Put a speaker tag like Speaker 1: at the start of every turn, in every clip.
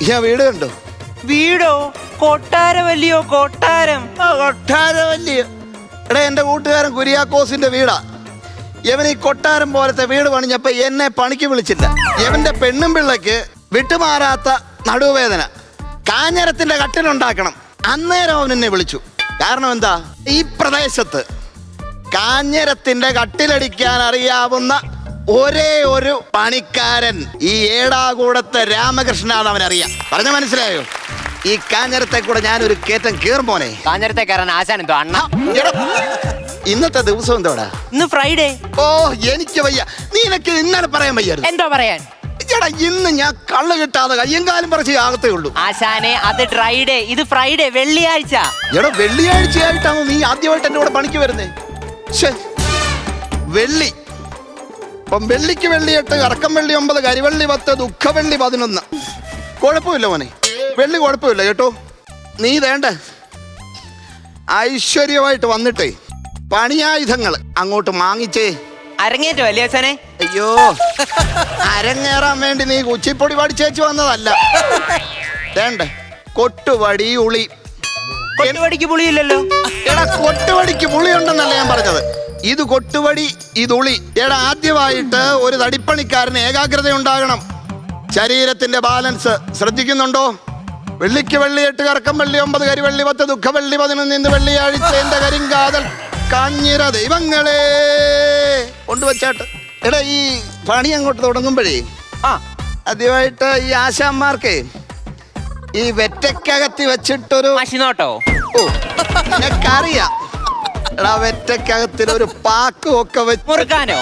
Speaker 1: ഞാൻ വീട് കണ്ടോ?
Speaker 2: വീടോ? കൊട്ടാരവല്ലിയോ? കൊട്ടാരം?
Speaker 1: കൊട്ടാരവല്ലിയോ? എടാ, എന്റെ കൂട്ടുകാരൻ കുര്യാക്കോസിന്റെ വീടാ. ഇവൻ ഈ കൊട്ടാരം പോലത്തെ വീട് പണിഞ്ഞപ്പോ എന്നെ പണിക്ക് വിളിച്ചില്ല. ഇവന്റെ പെണ്ണും പിള്ളക്ക് വിട്ടുമാറാത്ത നടുവേദന, കാഞ്ഞരത്തിന്റെ കട്ടിലുണ്ടാക്കണം. അന്നേരം അവൻ എന്നെ വിളിച്ചു. കാരണം എന്താ? ഈ പ്രദേശത്ത് കാഞ്ഞരത്തിന്റെ കട്ടിലടിക്കാൻ അറിയാവുന്ന ഒരേ ഒരു പണിക്കാരൻ ഈ ഏടാകൂടത്തെ രാമകൃഷ്ണനാണ്. അവനറിയാം. പറഞ്ഞ മനസ്സിലായോ? ഈ കാഞ്ഞരത്തെ കൂടെ ഞാനൊരു കേറ്റം കീർമോനെ.
Speaker 2: കാഞ്ഞരത്തെ കയറാൻ ആശാൻ എന്തോ അണ്ണ.
Speaker 1: ഇന്നത്തെ ദിവസം എന്തോടാ?
Speaker 2: ഇന്ന് ഫ്രൈഡേ.
Speaker 1: ഓ, എനിക്ക് വയ്യ. നീനക്ക് ഇന്നലെ പറയാൻ വയ്യായിരുന്നു.
Speaker 2: എന്തോ പറയാൻ?
Speaker 1: ചേട്ടാ, ഇന്ന് ഞാൻ കള്ള് കിട്ടാതെ കയ്യങ്കാലം പറിച്ച് ആകത്തേ ഉള്ളൂ.
Speaker 2: ആശാനെ, അത് ഡ്രൈഡേ, ഇത് ഫ്രൈഡേ, വെള്ളിയാഴ്ച.
Speaker 1: എടാ, വെള്ളിയാഴ്ചയായിട്ടാണോ നീ ആദ്യമായിട്ട് എന്റെ കൂടെ പണിക്ക് വരുന്നേ? വെള്ളി. അപ്പം വെള്ളിക്ക് വെള്ളിയെട്ട്, കറക്കം വെള്ളി 9, കരിവെള്ളി 10, ദുഃഖവെള്ളി 11. കുഴപ്പമില്ല മോനെ, വെള്ളി കുഴപ്പമില്ല കേട്ടോ. നീ വേണ്ട ഐശ്വര്യമായിട്ട് വന്നിട്ടേ പണിയായുധങ്ങൾ അങ്ങോട്ട് വാങ്ങിച്ചേ.
Speaker 2: അരങ്ങേറ്റോ അല്ലേ ആശാനെ?
Speaker 1: അയ്യോ, അരങ്ങേറാൻ വേണ്ടി നീ കുച്ചിപ്പൊടി പഠിച്ചേച്ച് വന്നതല്ല. വേണ്ട, കൊട്ടുവടി, ഉളി.
Speaker 2: കൊട്ടുവടിക്ക് പുളിയില്ലല്ലോ.
Speaker 1: എടാ, കൊട്ടുവടിക്ക് പുളിയുണ്ടെന്നല്ല ഞാൻ പറഞ്ഞത്. ഇത് കൊട്ടുവടി, ഇത് ഉളി. എടാ, ആദ്യമായിട്ട് ഒരു തടിപ്പണിക്കാരന് ഏകാഗ്രത ഉണ്ടാകണം. ശരീരത്തിന്റെ ബാലൻസ് ശ്രദ്ധിക്കുന്നുണ്ടോ? വെള്ളിക്ക് വെള്ളിയെട്ട്, കറക്കം വെള്ളി 9, കരിവെള്ളി 10, ദുഃഖവെള്ളി 11. ഇന്ന് വെള്ളിയാഴ്ച എന്റെ കരിങ്കാതൽ കാഞ്ഞിര ദൈവങ്ങളെ കൊണ്ടുവച്ചാട്ട്. എടാ, ഈ പണി അങ്ങോട്ട് തുടങ്ങുമ്പോഴേ ആദ്യമായിട്ട് ഈ ആശാന്മാർക്ക് ഈ വെറ്റക്കകത്തി വെച്ചിട്ടൊരു
Speaker 2: മഷിനോട്ടോ.
Speaker 1: ഓ, എനിക്കറിയാം. എടാ, വെറ്റക്കകത്തിലൊരു പാക്കും ഒക്കെ വെച്ച്
Speaker 2: മുറുക്കാനോ?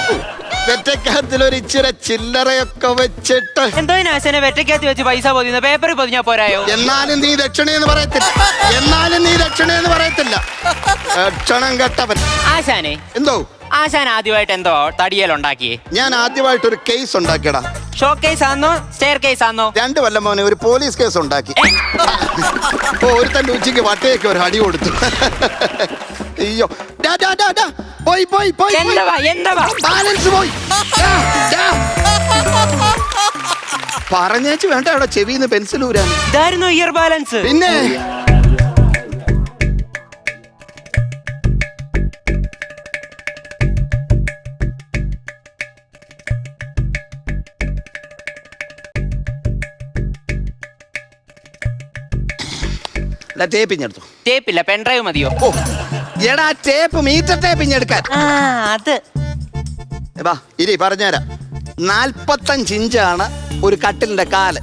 Speaker 1: വെറ്റക്കകത്തിലൊരു ഇച്ചിരി ചില്ലറയൊക്കെ വെച്ചിട്ട്.
Speaker 2: എന്തോ ആശാനെ വെറ്റക്കകത്ത് വെച്ച് പൈസ പൊതിയുന്ന പേപ്പറിൽ പൊതിഞ്ഞാ പോരായോ?
Speaker 1: എന്നാലും നീ ദക്ഷിണയെന്ന് പറയത്തില്ല. ലക്ഷണം കെട്ടവൻ.
Speaker 2: ആശാനെ,
Speaker 1: എന്തോ?
Speaker 2: ആശാൻ ആദ്യമായിട്ട് എന്തോ തടിയലുണ്ടാക്കിയേ?
Speaker 1: ഞാൻ ആദ്യമായിട്ടൊരു കേസ് ഉണ്ടാക്കിയടാ.
Speaker 2: ഷോ കേസ് ആണോ സ്റ്റെയർ കേസ് ആണോ?
Speaker 1: 2 കൊല്ലം മോനെ ഒരു പോലീസ് കേസ് ഉണ്ടാക്കി. ഒരുത്തന്റെ ഉച്ചയ്ക്ക് വട്ടയൊക്കെ ഒരു അടി കൊടുത്തു. അയ്യോ, പോയി പോയി പോയി, ബാലൻസ് പോയി. പറഞ്ഞേച്ച് വേണ്ട അവിടെ ചെവിന്ന് പെൻസിൽ ഊരാൻ.
Speaker 2: ഇതായിരുന്നു ഇയർ ബാലൻസ്.
Speaker 1: പിന്നെ ടേപ്പിഞ്ഞെടുത്തു.
Speaker 2: ടേപ്പില്ല, പെൻഡ്രൈവ് മതിയോ?
Speaker 1: ഓ, എടാ, ടേപ്പ് മീറ്റർ ടേപ്പിഞ്ഞെടുക്കാൻ.
Speaker 2: അത്
Speaker 1: ഇനി പറഞ്ഞുതരാം. 45 ഇഞ്ചാണ് ഒരു കട്ടിലിന്റെ കാല്.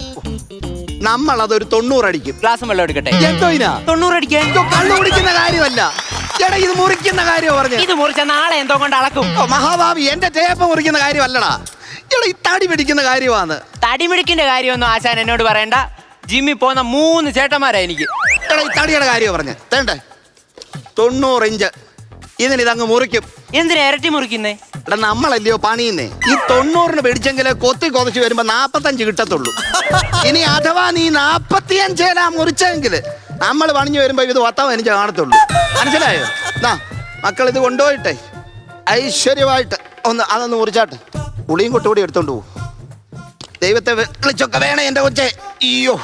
Speaker 1: നമ്മളതൊരു 90 അടിക്കും.
Speaker 2: ഗ്ലാസും വെള്ളം എടുക്കട്ടെ.
Speaker 1: എന്തോ
Speaker 2: 90 അടിക്കാൻ?
Speaker 1: കള്ളു കുടിക്കുന്ന കാര്യമല്ല. എടാ, ഇത് മുറിക്കുന്ന കാര്യം പറഞ്ഞു.
Speaker 2: ഇത് മുറിച്ച നാളെ എന്തോ കൊണ്ട് അളക്കും.
Speaker 1: മഹാഭാവി, എന്റെ ടേപ്പ് മുറിക്കുന്ന കാര്യമല്ലടാ. എടാ, ഈ തടി പിടിക്കുന്ന കാര്യമാണ്.
Speaker 2: തടി പിടിക്കുന്ന കാര്യമൊന്നും ആശാൻ എന്നോട് പറയണ്ട. ജിമ്മിൽ പോകുന്ന 3 ചേട്ടന്മാരാ എനിക്ക്.
Speaker 1: എടാ, ഈ തടിയുടെ കാര്യം പറഞ്ഞ തേണ്ടേ 90 ഇഞ്ച്. ഇതിനിതങ്ങ് മുറിക്കും.
Speaker 2: എന്തിനാ ഇരട്ടി മുറിക്കുന്നേ?
Speaker 1: എടാ, നമ്മളല്ലയോ പണിയുന്നേ. ഈ 90-ന് പിടിച്ചെങ്കിലേ കൊതിച്ച് വരുമ്പോ 45 കിട്ടത്തുള്ളൂ. ഇനി അഥവാ നീ 45 മുറിച്ചെങ്കില് നമ്മൾ പണിഞ്ഞു വരുമ്പോ ഇത് 15 കാണത്തുള്ളൂ. മനസ്സിലായോ? മക്കൾ ഇത് കൊണ്ടുപോയിട്ടെ ഐശ്വര്യമായിട്ട് അതൊന്ന് മുറിച്ചാട്ടെ. പുളിയും കൊട്ടുകൂടി എടുത്തോണ്ട് പോകും. ദൈവത്തെ വിളിച്ചൊക്കെ വേണേ എന്റെ കൊച്ചേ. അയ്യോ,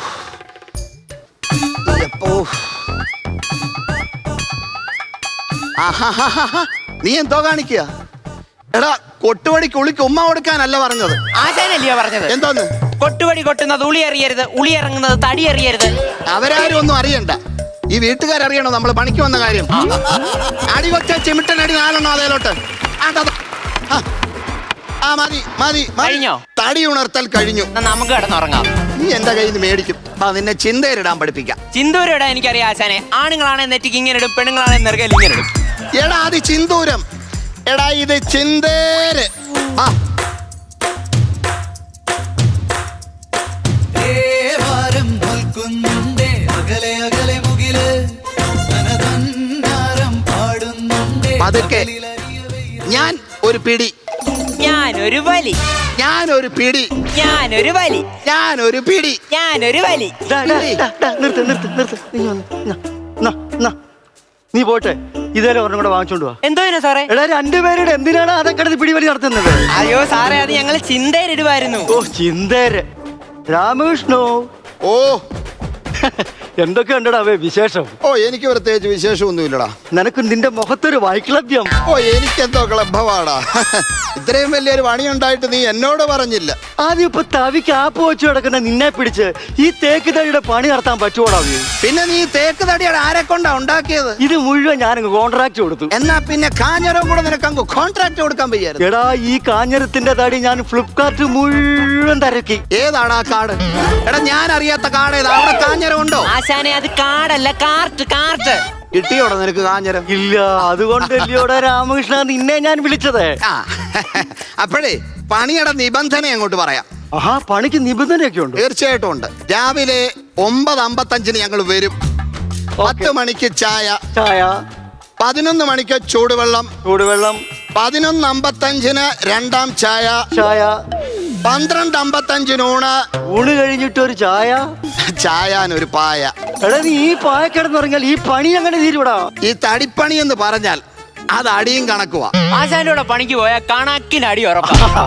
Speaker 1: നീ എന്തോ കാണിക്കുക? എടാ, കൊട്ടുവടിക്ക് ഉളിക്ക് ഉമ്മ കൊടുക്കാനല്ല പറഞ്ഞത്.
Speaker 2: ആശാനല്ലയോ പറഞ്ഞത്?
Speaker 1: എന്തോന്ന്?
Speaker 2: കൊട്ടുവടി കൊട്ടുന്നത് ഉളി അറിയരുത്, ഉളി ഇറങ്ങുന്നത് തടി അറിയരുത്.
Speaker 1: അവരാരും ഒന്നും അറിയണ്ട. ഈ വീട്ടുകാരറിയണോ നമ്മൾ പണിക്ക് വന്ന കാര്യം? അടി കൊച്ച ചിമിട്ടനടി 4 അതേലോട്ട്. മതി മതി
Speaker 2: കഴിഞ്ഞോ?
Speaker 1: തടി ഉണർത്തൽ കഴിഞ്ഞു.
Speaker 2: നമുക്ക് കിടന്നുറങ്ങാം.
Speaker 1: നീ എന്റെ കയ്യിൽ നിന്ന് മേടിക്കും. നിന്നെ ചിന്തയിലിടാൻ പഠിപ്പിക്കാം.
Speaker 2: ചിന്തൂരിടാൻ എനിക്കറിയാം ആശാനെ. ആണുങ്ങളാണെ നെറ്റിക്ക് ഇങ്ങനെ ഇടും, പെണ്ണുങ്ങളാണെ നെറുകയിൽ ഇങ്ങനെ ഇടും.
Speaker 1: എടാ, അത് ചിന്തൂരം. എടാ, ഇത് ചിന്തേര്. പതുക്കെ. ഞാൻ ഒരു പിടി,
Speaker 2: ഞാനൊരു വലി,
Speaker 1: ഞാനൊരു പിടി,
Speaker 2: ഞാനൊരു വലി,
Speaker 1: ഞാനൊരു പിടി,
Speaker 2: ഞാനൊരു വലി.
Speaker 3: നീ പോട്ടെ, ഇതേലും ഒരെണ്ണം കൂടെ വാങ്ങിച്ചോണ്ട് വാ.
Speaker 2: എന്തോ സാറേ?
Speaker 3: എടാ, 2 പേരുടെ എന്തിനാണ് അതൊക്കെ പിടിവലി നടത്തുന്നത്?
Speaker 2: അയ്യോ സാറേ, അത് ഞങ്ങള് ചിന്തയിലിടുവായിരുന്നു.
Speaker 3: ഓ, ചിന്തേര്. രാമകൃഷ്ണോ,
Speaker 1: ഓ
Speaker 3: എന്തൊക്കെ ഉണ്ടടാ വിശേഷം?
Speaker 1: ഓ എനിക്ക് പ്രത്യേകിച്ച് വിശേഷമൊന്നുമില്ലടാ.
Speaker 3: നിനക്ക് നിന്റെ മുഖത്തൊരു വൈക്ലഭ്യം.
Speaker 1: ഓ എനിക്കെന്തോ ക്ലബ്ബവാടാ. ഇത്രയും വലിയൊരു പണിയുണ്ടായിട്ട് നീ എന്നോട് പറഞ്ഞില്ല.
Speaker 3: ആദ്യം ഇപ്പൊ തവിക്ക് ആപ്പ് വെച്ച് കിടക്കുന്ന നിന്നെ പിടിച്ച് ഈ തേക്ക് തടിയുടെ പണി നടത്താൻ പറ്റുമോടാ?
Speaker 1: പിന്നെ നീ തേക്ക് തടിയുടെ ആരെ കൊണ്ടാ ഉണ്ടാക്കിയത്?
Speaker 3: ഇത് മുഴുവൻ ഞാനങ്ങ് കോൺട്രാക്ട് കൊടുത്തു.
Speaker 1: എന്നാ പിന്നെ കാഞ്ഞിരം കൂടെ നിനക്ക് അങ്ങ് കോൺട്രാക്ട് കൊടുക്കാൻ വയ്യായിരുന്നു.
Speaker 3: എടാ ഈ കാഞ്ഞിരത്തിന്റെ തടി ഞാൻ ഫ്ലിപ്കാർട്ട് മുഴുവൻ തിരക്കി.
Speaker 1: ഏതാടാ കാട്? എടാ ഞാൻ അറിയാത്ത കാട് ഏതാ? അവിടെ കാഞ്ഞിരം ഉണ്ടോ?
Speaker 2: ആശാനെ അത് കാടല്ല, കാർട്ട് കാർട്ട്.
Speaker 1: കിട്ടിയോടാ നിനക്ക് കാഞ്ഞിരം?
Speaker 3: ഇല്ല, അതുകൊണ്ടല്ലോടെ രാമകൃഷ്ണ നിന്നെ ഞാൻ വിളിച്ചത്.
Speaker 1: ആ അപ്പോഴേ പണിയുടെ നിബന്ധന അങ്ങോട്ട് പറയാം.
Speaker 3: ആഹാ, പണിക്ക് നിബന്ധനയൊക്കെ ഉണ്ട്?
Speaker 1: തീർച്ചയായിട്ടും ഉണ്ട്. രാവിലെ 9:55 ഞങ്ങൾ വരും. 10 മണിക്ക് ചായ, 11 മണിക്ക് ചൂടുവെള്ളം, 11:55 രണ്ടാം ചായ, 12:55
Speaker 3: ഊണ് കഴിഞ്ഞിട്ട് ഒരു
Speaker 1: ചായാനൊരു പായ.
Speaker 3: എടാ നീ ഈ പായ കിടന്നുറങ്ങിയാൽ ഈ പണി അങ്ങനെ തീരുവിടാ.
Speaker 1: ഈ തടിപ്പണി എന്ന് പറഞ്ഞാൽ അത് അടിയും കണക്കുവാ.
Speaker 2: ആശാന്റെ പണിക്ക് പോയാൽ കണക്കിന് അടി ഉറപ്പാ.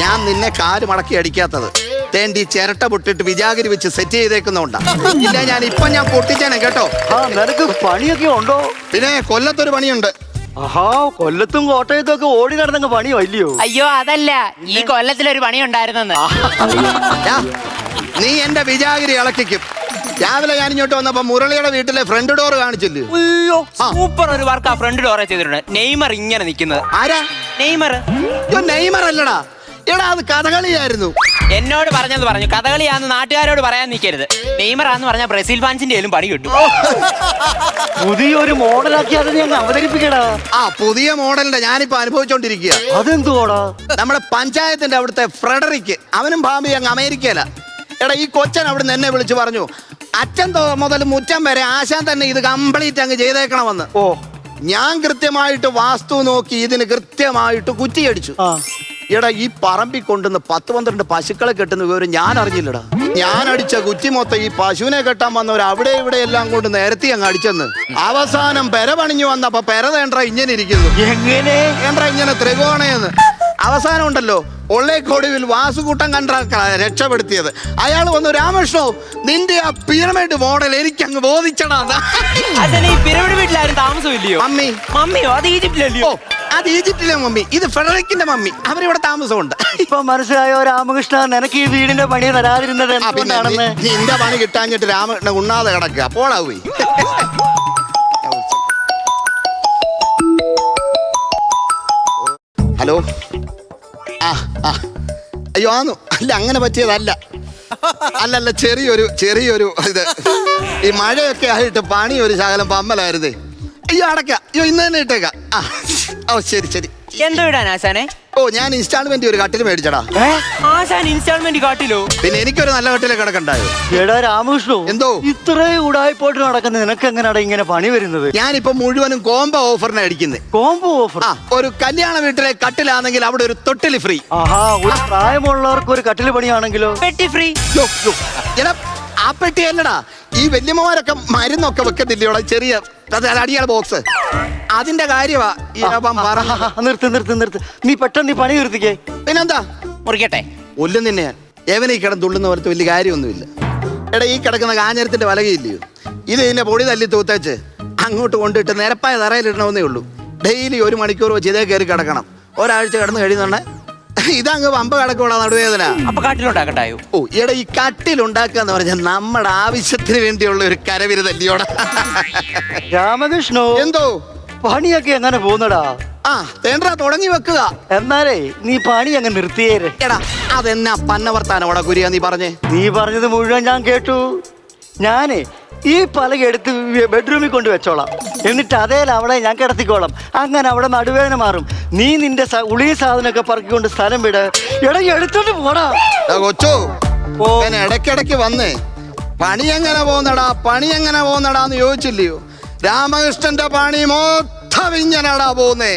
Speaker 1: ഞാൻ നിന്നെ കാല് മടക്കി അടിക്കാത്തത് തേണ്ടി ചിരട്ട പൊട്ടിട്ട് വിജാഗിരി വെച്ച് സെറ്റ് ചെയ്തേക്കുന്നോണ്ടാ. ഇല്ല ഞാൻ പൊട്ടിച്ചേനെ കേട്ടോ.
Speaker 3: നിനക്ക് പണിയൊക്കെ ഉണ്ടോ?
Speaker 1: പിന്നെ കൊല്ലത്തൊരു പണിയുണ്ട്.
Speaker 3: ആഹാ, കൊല്ലത്തും കോട്ടയത്തും ഒക്കെ ഓടി നടന്നങ്ങ് പണിയോ ഇല്ലയോ?
Speaker 2: അയ്യോ അതല്ല, ഈ കൊല്ലത്തിലൊരു പണി ഉണ്ടായിരുന്നെന്ന്.
Speaker 1: നീ എന്റെ വിജാഗിരി ഇളക്കിക്കും. രാവിലെ ഞാൻ ഇങ്ങോട്ട് വന്നപ്പോ മുരളിയുടെ വീട്ടിലെ ഫ്രണ്ട് ഡോർ കാണിച്ചില്ലേ?
Speaker 2: അയ്യോ സൂപ്പർ ഒരു വർക്ക് ആ ഫ്രണ്ട് ഡോറെ ചെയ്തിട്ടുണ്ട്. നെയ്മർ ഇങ്ങനെ നിൽക്കുന്നത്.
Speaker 1: ആരാ
Speaker 2: നെയ്മർ?
Speaker 1: നെയ്മർ അല്ലടാ, എടാ അത് കഥകളിയായിരുന്നു.
Speaker 2: എന്നോട് പറഞ്ഞു കഥകളിയാന്ന് നാട്ടുകാരോട് പറയാൻ നിൽക്കരുത്. നെയ്മറാന്ന് പറഞ്ഞാൽ ബ്രസീൽ ഫാൻസിന്റെ കയ്യിലും പണി കിട്ടും.
Speaker 3: പുതിയൊരു മോഡലാക്കി അത് ഞാൻ അവതരിപ്പിക്കടാ.
Speaker 1: ആ പുതിയ മോഡലിന്റെ ഞാനിപ്പോ അനുഭവിച്ചോണ്ടിരിക്കുക.
Speaker 3: അതെന്തുവാടാ?
Speaker 1: നമ്മുടെ പഞ്ചായത്തിന്റെ അവിടുത്തെ ഫ്രെഡറിക്ക്, അവനും ഭാമി അങ്ങ് അമേരിക്കയില. എടാ ഈ കൊച്ചൻ അവിടുന്ന് എന്നെ വിളിച്ചു പറഞ്ഞു, അച്ഛൻ മുതൽ മുറ്റം വരെ ആശാൻ തന്നെ ഇത് കംപ്ലീറ്റ് അങ്ങ് ചെയ്തേക്കണമെന്ന്.
Speaker 3: ഓ
Speaker 1: ഞാൻ കൃത്യമായിട്ട് വാസ്തു നോക്കി ഇതിന് കൃത്യമായിട്ട് കുറ്റിയടിച്ചു. എടാ ഈ പറമ്പിൽ കൊണ്ടുവന്ന് 10-12 പശുക്കളെ കെട്ടുന്ന വിവരം ഞാൻ അറിഞ്ഞില്ലടാ. ഞാൻ അടിച്ച കുറ്റി മൊത്തം ഈ പശുവിനെ കെട്ടാൻ വന്നവർ അവിടെ ഇവിടെ എല്ലാം കൊണ്ട് നേരത്തെ അങ്ങ് അടിച്ചെന്ന്. അവസാനം പെര പണിഞ്ഞു വന്നപ്പോ പെര തേണ്ട ഇങ്ങനെ ഇരിക്കുന്നു.
Speaker 3: എങ്ങനെ
Speaker 1: ഇങ്ങനെ ത്രികോണയെന്ന്. അവസാനം ഉണ്ടല്ലോ ഒള്ളേക്കൊടുവിൽ വാസുകൂട്ടം കണ്ട രക്ഷപ്പെടുത്തിയത്. അയാൾ വന്നു, രാമകൃഷ്ണോ നിന്റെ ആ പിരമിഡ് മോഡൽ എനിക്ക് അങ്ങ് ബോധിച്ചടാ.
Speaker 2: ഈ പിരമിഡ് വീട്ടിലാരും താമസമില്ലയോ? മമ്മിയോ? അത് ഈജിപ്തിലല്ലയോ?
Speaker 1: അത് ഈജിപ്തിലെ മമ്മി, ഇത് ഫെഡറിക്കിന്റെ മമ്മി. അവരിവിടെ താമസമുണ്ട്.
Speaker 3: ഇപ്പൊ മനസ്സിലായോ രാമകൃഷ്ണ, നിനക്ക് ഈ വീടിന്റെ പണി തരാതിരുന്നത് എന്തുകൊണ്ടാണെന്ന്?
Speaker 1: നിന്റെ പണി കിട്ടാഞ്ഞിട്ട് രാമകൃഷ്ണൻ ഉണ്ണാതെ കിടക്കുക. അപ്പോളാവേ ഹലോ. അയ്യോ ആന്നു അല്ല, അങ്ങനെ പറ്റിയതല്ല. അല്ലല്ല, ചെറിയൊരു ഇത്. ഈ മഴയൊക്കെ ആയിട്ട് പണി ഒരു ശകലം പമ്മലായിരുന്നേ. അയ്യോ അടയ്ക്കാം. അയ്യോ ഇന്ന് തന്നെ ഇട്ടേക്കാം. ഓ ശരി.
Speaker 2: എന്തോ ഇടാൻ ആശാനെ?
Speaker 1: ഓ ഞാൻ ഇൻസ്റ്റാൾമെന്റ് ഒരു കട്ടിൽ മേടിച്ചടാ.
Speaker 2: ആശാൻ ഇൻസ്റ്റാൾമെന്റ് കാട്ടിലോ?
Speaker 1: പിന്നെ എനിക്കൊരു നല്ല കട്ടിലെ കിടക്കണ്ടായോ?
Speaker 3: എടാ രാമകൃഷ്ണോ,
Speaker 1: എന്തോ
Speaker 3: ഇത്രയും ഉടായിപ്പോട്ട് നടക്കുന്ന നിനക്ക് എങ്ങനെയാടാ ഇങ്ങനെ പണി വരുന്നത്?
Speaker 1: ഞാനിപ്പോ മുഴുവനും കോംബോ ഓഫറിനെ അടിക്കുന്നത്.
Speaker 3: Combo offer? ഒരു
Speaker 1: കല്യാണ വീട്ടിലെ കട്ടിലാണെങ്കിൽ അവിടെ ഒരു തൊട്ടില് ഫ്രീ.
Speaker 3: ആഹാ, ഒരു പ്രായമുള്ളവർക്ക് ഒരു കട്ടില് പണിയാണെങ്കിലോ
Speaker 2: പെട്ടി ഫ്രീ.
Speaker 1: ആ പെട്ടി അല്ലടാ, ഈ വല്യമ്മമാരൊക്കെ മരുന്നൊക്കെ വെക്കത്തില്ലയോടാ, ചെറിയ അടിയാള ബോക്സ്. അതിന്റെ കാര്യമാ.
Speaker 3: നിർത്ത്. നീ പെട്ടെന്ന് പണി നിർത്തിക്കേ.
Speaker 2: പിന്നെന്താ മുറിക്കട്ടെ?
Speaker 1: ഒല്ലും നിന്നെ എവനെ ഈ കിടന്നുള്ളുന്ന പോലത്തെ വലിയ കാര്യമൊന്നുമില്ല. എടാ ഈ കിടക്കുന്ന കാഞ്ഞിരത്തിന്റെ വലകയില്ലയോ, ഇത് ഇതിന്റെ പൊടി തല്ലി തൂത്തേച്ച് അങ്ങോട്ട് കൊണ്ടിട്ട് നിരപ്പായ തറയിലിടണമെന്നേ ഉള്ളൂ. ഡെയിലി 1 മണിക്കൂർ വെച്ച് ഇതേ കയറി കിടക്കണം. ഒരാഴ്ച കിടന്ന് കഴിയുന്നുണ്ടെ ഇതങ്ങ് പമ്പ കിടക്കൂടാ നടുവേദന.
Speaker 2: അപ്പൊ കട്ടിലുണ്ടാക്കണ്ടായോ?
Speaker 1: ഓ എടാ ഈ കട്ടിലുണ്ടാക്കുക എന്ന് പറഞ്ഞാൽ നമ്മുടെ ആവശ്യത്തിന് വേണ്ടിയുള്ള ഒരു കരവിരുതല്ലിയോടാ.
Speaker 3: രാമകൃഷ്ണോ
Speaker 1: എന്തോ
Speaker 3: പണിയൊക്കെ എങ്ങനെ പോകുന്നടാ?
Speaker 1: തേണ്ടാ തുടങ്ങി വെക്കുക.
Speaker 3: എന്നാലേ നീ പണി അങ്ങ് നിർത്തിയേരെ.
Speaker 1: എടാ അതെന്നാ പന്നവർത്താനോടാ കുരിയാ നീ പറഞ്ഞേ?
Speaker 3: നീ പറഞ്ഞത് മുഴുവൻ ഞാൻ കേട്ടു. ഞാനേ ഈ പലക എടുത്ത് ബെഡ്റൂമിൽ കൊണ്ട് വെച്ചോളാം. എന്നിട്ട് അതേല അവിടെ ഞാൻ കിടത്തിക്കോളാം. അങ്ങനെ അവിടെ നടുവേദന മാറും. നീ നിന്റെ ഉളിയ സാധനമൊക്കെ പറക്കിക്കൊണ്ട് സ്ഥലം വിട്. എടുത്തോണ്ട് പോടാ
Speaker 1: കൊച്ചോ. ഇടയ്ക്കിടയ്ക്ക് വന്നേ പണി എങ്ങനെ പോകുന്നടാന്ന് ചോദിച്ചില്ലയോ? രാമകൃഷ്ണന്റെ പണി മൊത്തം ഇങ്ങനെടാ പോകുന്നേ.